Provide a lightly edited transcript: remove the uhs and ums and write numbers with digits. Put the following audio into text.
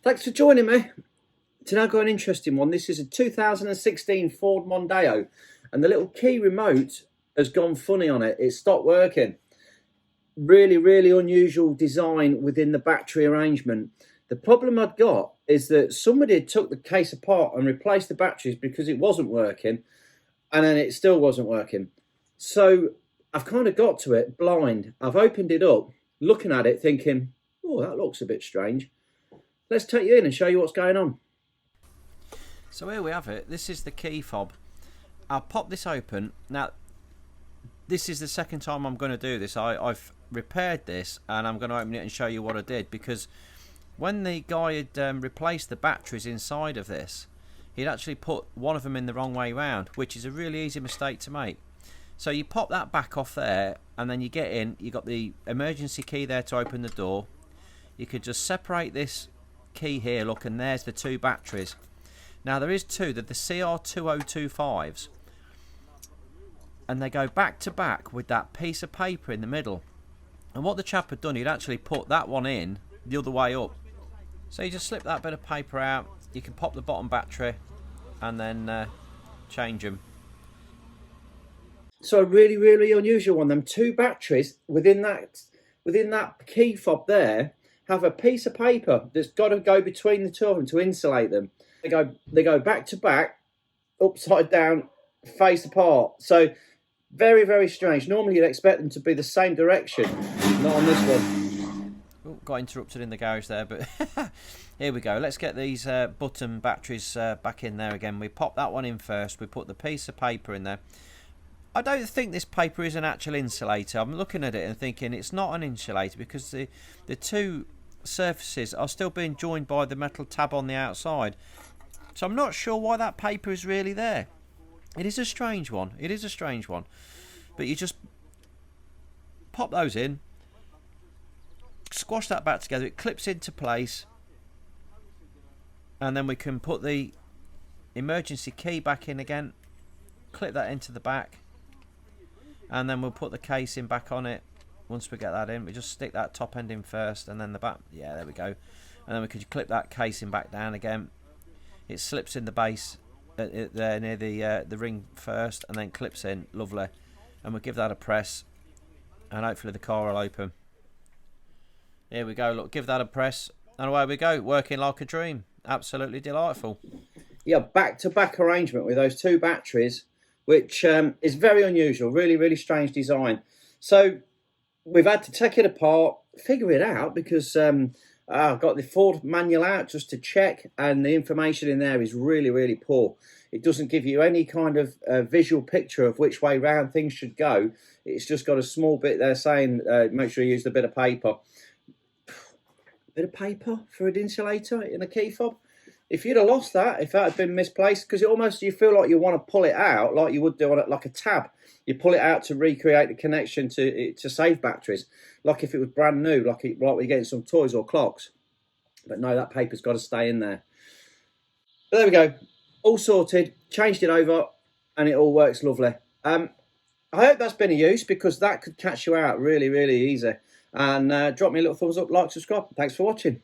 Thanks for joining me. Today I've got an interesting one. This is a 2016 Ford Mondeo, and the little key remote has gone funny on it. It stopped working. Really unusual design within the battery arrangement. The problem I'd got is that somebody had took the case apart and replaced the batteries because it wasn't working, and then it still wasn't working. So I've kind of got to it blind. I've opened it up, looking at it thinking, oh, that looks a bit strange. Let's take you in and show you what's going on. So here we have it. This is the key fob. I'll pop this open. Now, this is the second time I'm going to do this. I've repaired this and I'm going to open it and show you what I did, because when the guy had replaced the batteries inside of this, he'd actually put one of them in the wrong way round, which is a really easy mistake to make. So you pop that back off there and then you get in. You got the emergency key there to open the door. You could just separate this key here, look, and there's the two batteries. Now there is two, they're the CR2025s, and they go back to back with that piece of paper in the middle. And what the chap had done, he'd actually put that one in the other way up. So you just slip that bit of paper out, you can pop the bottom battery and then change them. So a really unusual one. Them two batteries within that key fob there have a piece of paper that's got to go between the two of them to insulate them. They go back to back, upside down, face apart. So very strange. Normally you'd expect them to be the same direction, not on this one. Ooh, got interrupted in the garage there, but here we go. Let's get these button batteries back in there again. We pop that one in first. We put the piece of paper in there. I don't think this paper is an actual insulator. I'm looking at it and thinking it's not an insulator, because the two surfaces are still being joined by the metal tab on the outside. So I'm not sure why that paper is really there. It is a strange one. It is a strange one. But you just pop those in, squash that back together, it clips into place, and then we can put the emergency key back in again, clip that into the back, and then we'll put the casing back on it. Once we get that in, we just stick that top end in first, and then the back. Yeah, there we go. And then we could clip that casing back down again. It slips in the base there near the ring first, and then clips in. Lovely. And we'll give that a press, and hopefully the car will open. Here we go. Look, give that a press, and away we go. Working like a dream. Absolutely delightful. Yeah, back-to-back arrangement with those two batteries, which is very unusual. Really strange design. So we've had to take it apart, figure it out, because I've got the Ford manual out just to check, and the information in there is really poor. It doesn't give you any kind of visual picture of which way round things should go. It's just got a small bit there saying make sure you use a bit of paper. A bit of paper for an insulator in a key fob? If you'd have lost that, if that had been misplaced, because you feel like you want to pull it out like you would do on it, like a tab. You pull it out to recreate the connection to save batteries, like if it was brand new, like we're getting some toys or clocks. But no, that paper's got to stay in there. But there we go, all sorted, changed it over, and it all works lovely. I hope that's been of use, because that could catch you out really easy. And drop me a little thumbs up, like, subscribe. Thanks for watching.